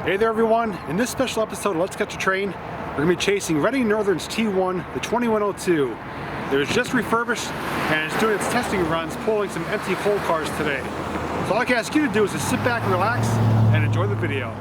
Hey there everyone, in this special episode of Let's Catch a Train, we're going to be chasing Reading Northern's T1, the 2102. It was just refurbished and it's doing its testing runs, pulling some empty coal cars today. So all I can ask you to do is just sit back and relax and enjoy the video.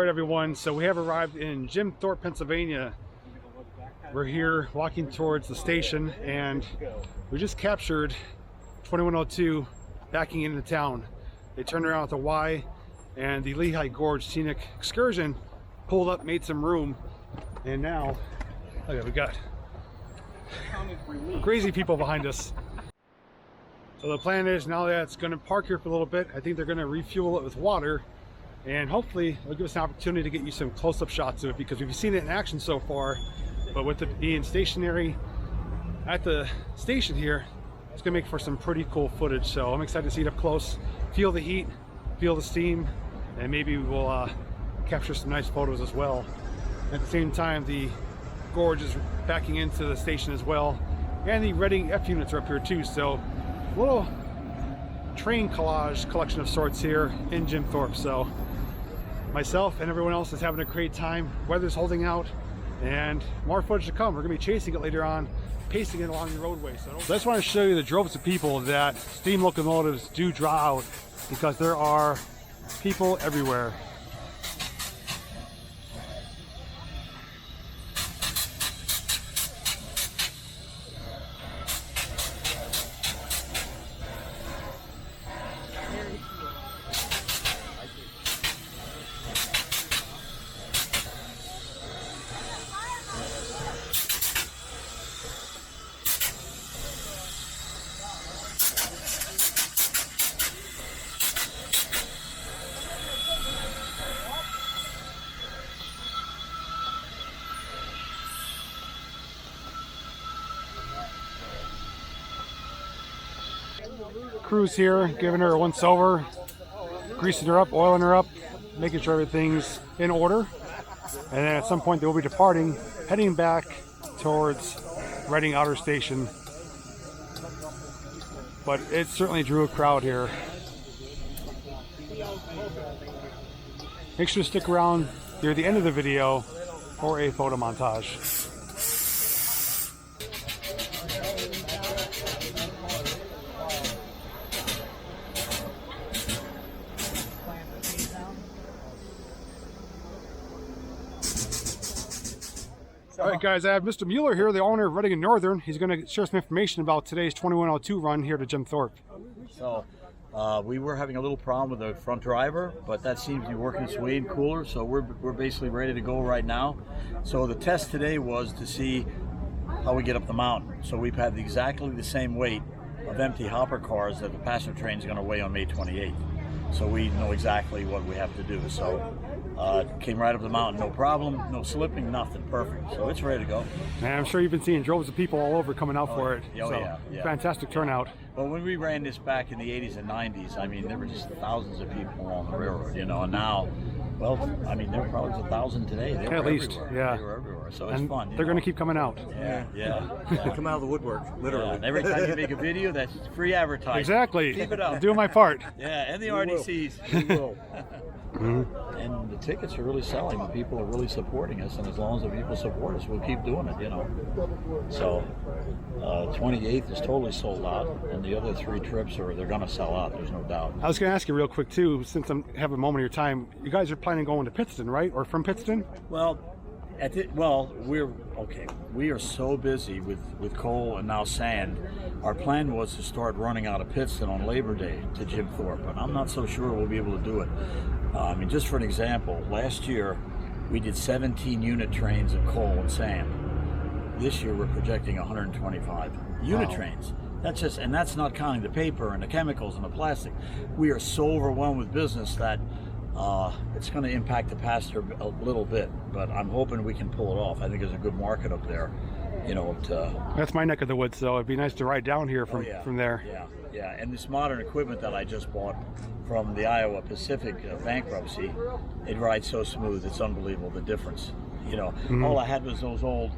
Alright everyone, so we have arrived in Jim Thorpe, Pennsylvania. We're here walking towards the station and we just captured 2102 backing into town. They turned around at the Y and the Lehigh Gorge Scenic Excursion pulled up, made some room, and now, look at, we got crazy people behind us. So the plan is, now that it's going to park here for a little bit, I think they're going to refuel it with water, and hopefully it'll give us an opportunity to get you some close-up shots of it, because we've seen it in action so far, but with it being stationary at the station here, it's going to make for some pretty cool footage. So I'm excited to see it up close, feel the heat, feel the steam, and maybe we'll capture some nice photos as well. At the same time, the gorge is backing into the station as well, and the Reading F units are up here too, so a little train collage collection of sorts here in Jim Thorpe. So myself and everyone else is having a great time. Weather's holding out, and more footage to come. We're gonna be chasing it later on, pacing it along the roadway. So I just want to show you the droves of people that steam locomotives do draw out, because there are people everywhere. Crew's here, giving her a once over, greasing her up, oiling her up, making sure everything's in order. And then at some point they will be departing, heading back towards Reading Outer Station. But it certainly drew a crowd here. Make sure to stick around near the end of the video for a photo montage. Alright guys, I have Mr. Mueller here, the owner of Reading and Northern. He's going to share some information about today's 2102 run here to Jim Thorpe. So, we were having a little problem with the front driver, but that seems to be working its way in cooler, so we're basically ready to go right now. So the test today was to see how we get up the mountain. So we've had exactly the same weight of empty hopper cars that the passenger train is going to weigh on May 28th. So we know exactly what we have to do. So came right up the mountain, no problem, no slipping, nothing, perfect. So it's ready to go. And I'm sure you've been seeing droves of people all over coming out for it. Oh, so, yeah. Fantastic turnout. Well, when we ran this back in the 80s and 90s, I mean, there were just thousands of people along the railroad, you know, and now, well, I mean, there were probably 1,000 today. They at least, yeah. They were everywhere, so it's and fun. They're going to keep coming out. Yeah. Come out of the woodwork, literally. Yeah, and every time you make a video, that's free advertising. Exactly. Keep it up. I'm doing my part. Yeah, and the RDCs. We will. And the tickets are really selling. The people are really supporting us, and as long as the people support us, we'll keep doing it, you know. So, 28th is totally sold out, and the other 3 trips they're going to sell out. There's no doubt. I was going to ask you real quick too, since I have a moment of your time. You guys are planning on going to Pittston, right, or from Pittston? Well, we are so busy with coal and now sand. Our plan was to start running out of Pittston on Labor Day to Jim Thorpe, and I'm not so sure we'll be able to do it. I mean, just for an example, last year we did 17 unit trains of coal and sand. This year we're projecting 125 unit trains. That's not counting the paper and the chemicals and the plastic. We are so overwhelmed with business that it's going to impact the passenger a little bit, but I'm hoping we can pull it off. I think there's a good market up there, you know. That's my neck of the woods, so it'd be nice to ride down here from there. Yeah, and this modern equipment that I just bought from the Iowa Pacific bankruptcy, it rides so smooth, it's unbelievable, the difference. You know, all I had was those old,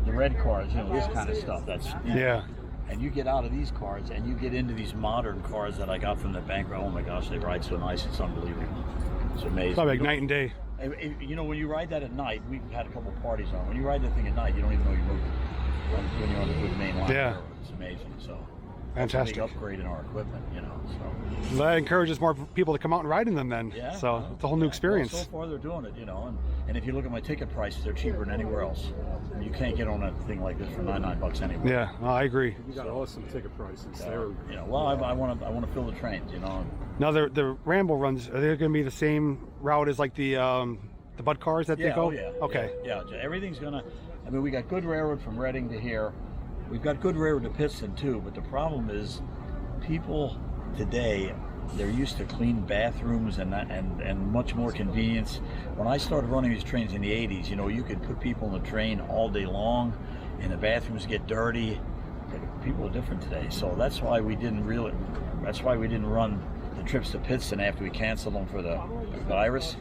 the red cars, you know, this kind of stuff. That's, you know, and you get out of these cars and you get into these modern cars that I got from the bankrupt. Oh my gosh, they ride so nice, it's unbelievable. It's amazing. It's like night and day. You know, when you ride that at night, we've had a couple parties on. When you ride that thing at night, you don't even know you're moving. When you're on the good main line. Yeah. It's amazing. So. Fantastic. That's a big upgrade in our equipment, you know. So. That encourages more people to come out and ride in them then. Yeah, So it's a whole new experience. Well, so far they're doing it, you know, and if you look at my ticket prices, they're cheaper than anywhere else. You can't get on a thing like this for $99 anywhere. Yeah, well, I agree. You got awesome ticket prices. You know, well, I want to fill the trains, you know. Now the Ramble runs, are they going to be the same route as like the Bud cars that they go? Oh yeah. Okay. Yeah, everything's gonna. I mean, we got good railroad from Reading to here. We've got good railroad to Pittston too. But the problem is, people today, they're used to clean bathrooms and much more convenience. When I started running these trains in the 80s, you know, you could put people on the train all day long, and the bathrooms get dirty. People are different today, so that's why we didn't run the trips to Pittston after we canceled them for the virus,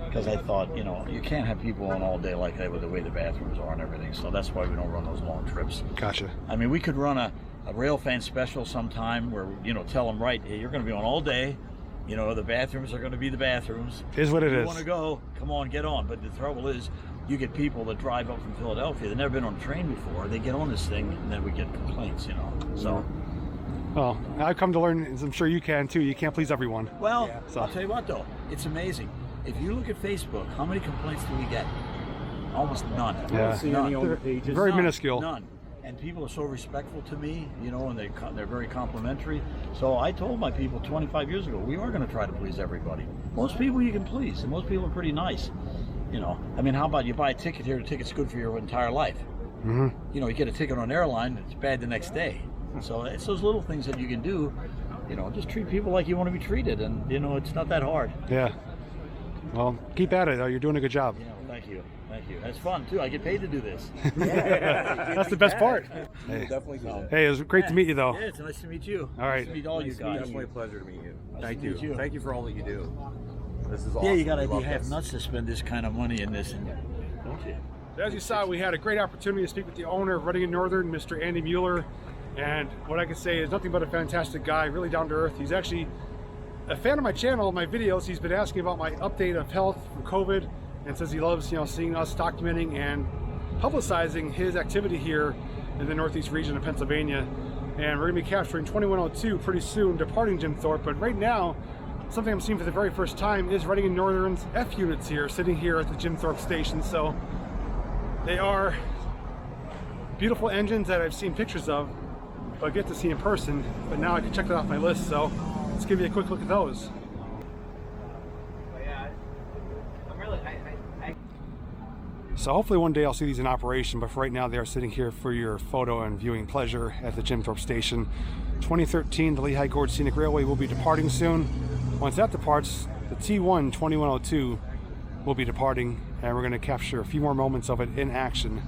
because I thought, you know, you can't have people on all day like that with the way the bathrooms are and everything. So that's why we don't run those long trips. Gotcha. I mean, we could run a rail fan special sometime where, you know, tell them, right, hey, you're going to be on all day. You know, the bathrooms are going to be the bathrooms. Is what it is. If you want to go, come on, get on. But the trouble is, you get people that drive up from Philadelphia, they've never been on a train before. They get on this thing, and then we get complaints, you know. So. Well, I've come to learn, as I'm sure you can too, you can't please everyone. Well, So. I'll tell you what though, it's amazing. If you look at Facebook, how many complaints do we get? Almost none. Yeah. See any on the pages? Very None, minuscule. None. And people are so respectful to me, you know, and they're very complimentary. So I told my people 25 years ago, we are going to try to please everybody. Most people you can please, and most people are pretty nice. You know, I mean, how about you buy a ticket here? The ticket's good for your entire life. Mm-hmm. You know, you get a ticket on an airline, it's bad the next day. So it's those little things that you can do, you know, just treat people like you want to be treated, and, you know, it's not that hard. Yeah. Well, keep at it though. You're doing a good job. You know, thank you. That's fun too. I get paid to do this. That's the best part. Hey. Definitely so. Hey, it was great to meet you though. Yeah, it's nice to meet you. All right. Nice to meet all you guys. Definitely a pleasure to meet you. Nice Thank to you. meet you. Thank you for all that you do. This is awesome. Yeah, you gotta We be love half this. nuts to spend this kind of money in this, don't you? As you saw, we had a great opportunity to speak with the owner of Reading and Northern, Mr. Andy Mueller. And what I can say is nothing but a fantastic guy, really down to earth. He's actually a fan of my channel, my videos. He's been asking about my update of health from COVID, and says he loves, you know, seeing us documenting and publicizing his activity here in the northeast region of Pennsylvania. And we're gonna be capturing 2102 pretty soon, departing Jim Thorpe. But right now, something I'm seeing for the very first time is Reading and Northern's F units here, sitting here at the Jim Thorpe station. So they are beautiful engines that I've seen pictures of, but I get to see in person. But now I can check that off my list. So let's give you a quick look at those. So hopefully one day I'll see these in operation, but for right now they are sitting here for your photo and viewing pleasure at the Jim Thorpe station. 2013, the Lehigh Gorge Scenic Railway will be departing soon. Once that departs, the T-1 2102 will be departing, and we're going to capture a few more moments of it in action.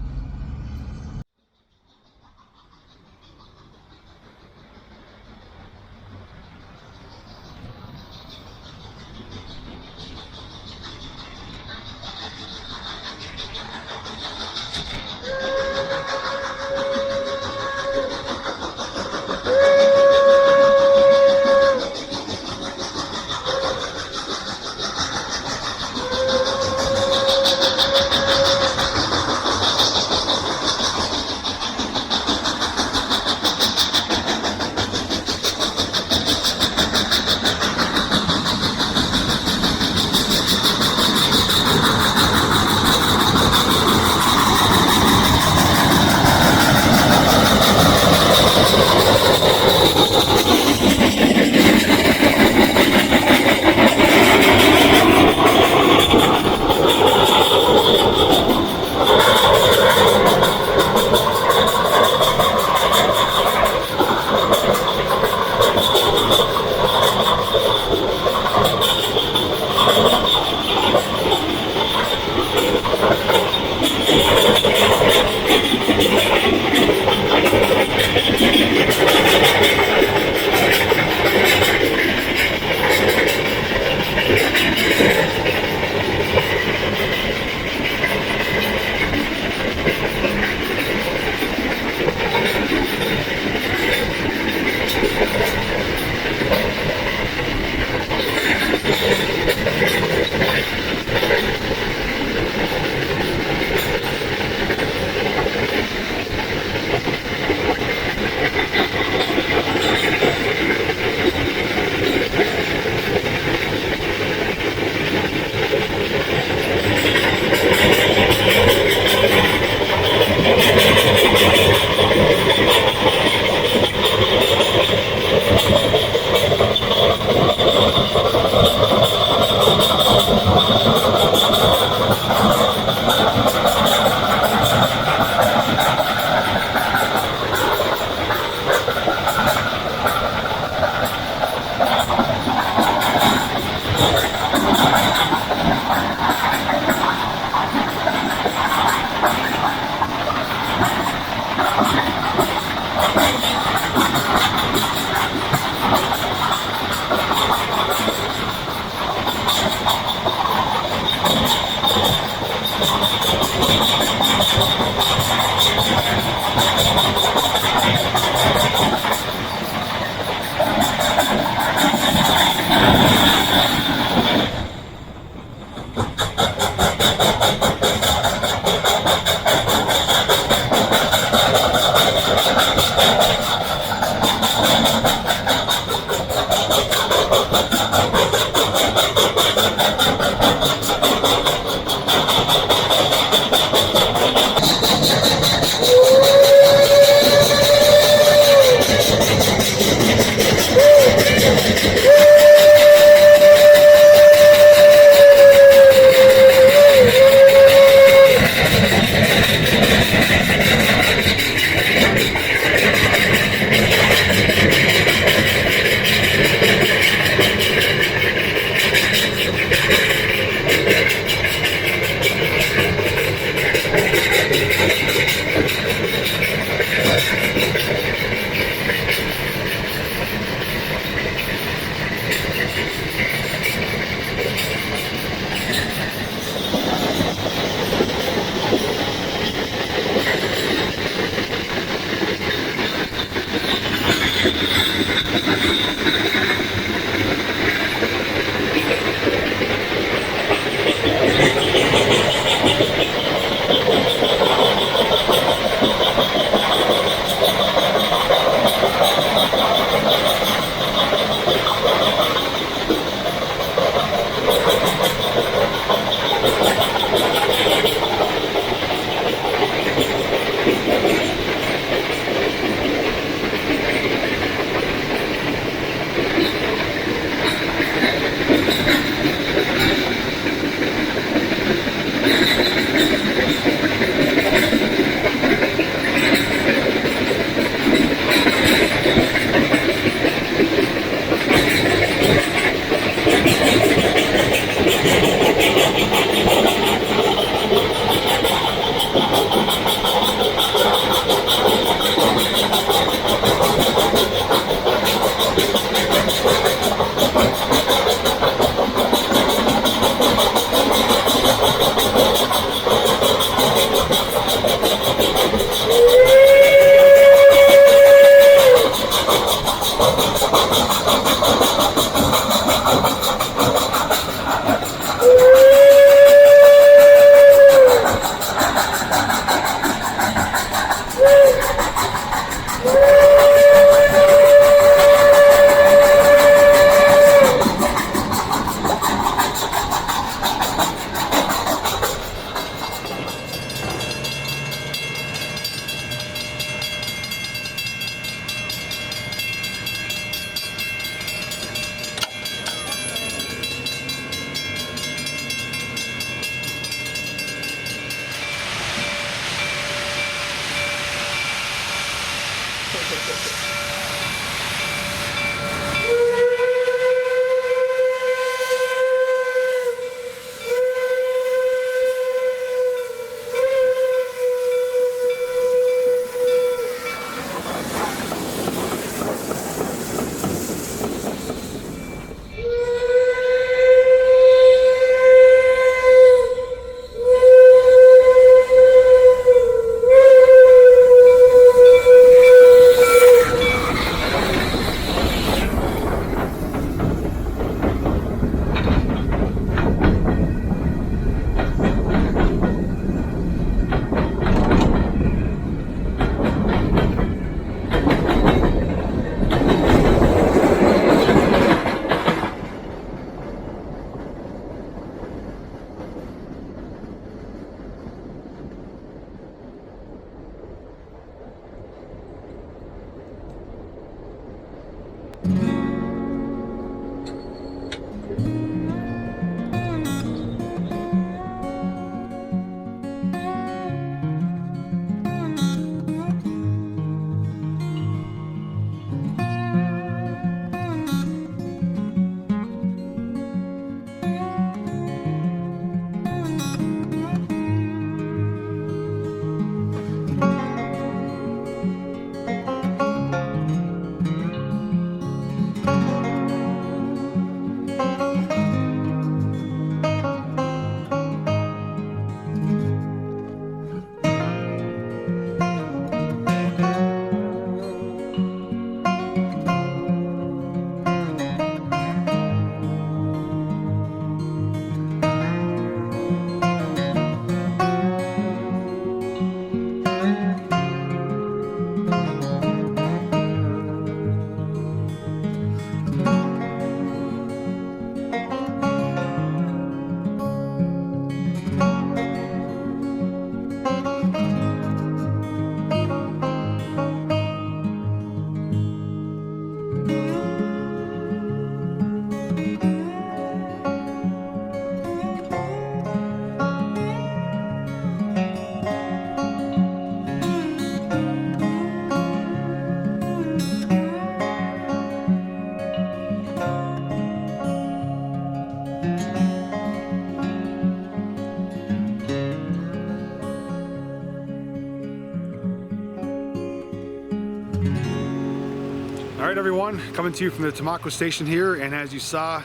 All right, everyone, coming to you from the Tamaqua station here, and as you saw,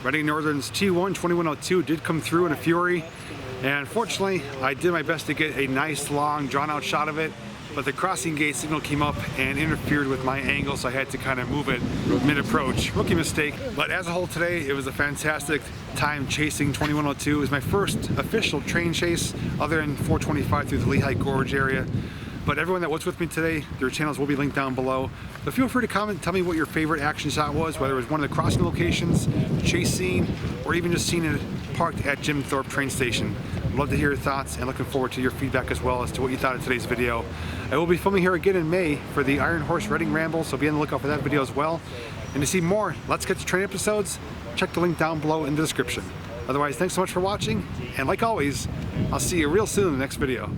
Reading Northern's T-1 2102 did come through in a fury, and unfortunately, I did my best to get a nice, long, drawn-out shot of it, but the crossing gate signal came up and interfered with my angle, so I had to kind of move it mid-approach. Rookie mistake, but as a whole today, it was a fantastic time chasing 2102. It was my first official train chase other than 425 through the Lehigh Gorge area. But everyone that was with me today, their channels will be linked down below. But feel free to comment, tell me what your favorite action shot was, whether it was one of the crossing locations, chase scene, or even just seeing it parked at Jim Thorpe train station. I'd love to hear your thoughts and looking forward to your feedback as well as to what you thought of today's video. I will be filming here again in May for the Iron Horse Reading Ramble, so be on the lookout for that video as well. And to see more Let's Get to Train episodes, check the link down below in the description. Otherwise, thanks so much for watching, and like always, I'll see you real soon in the next video.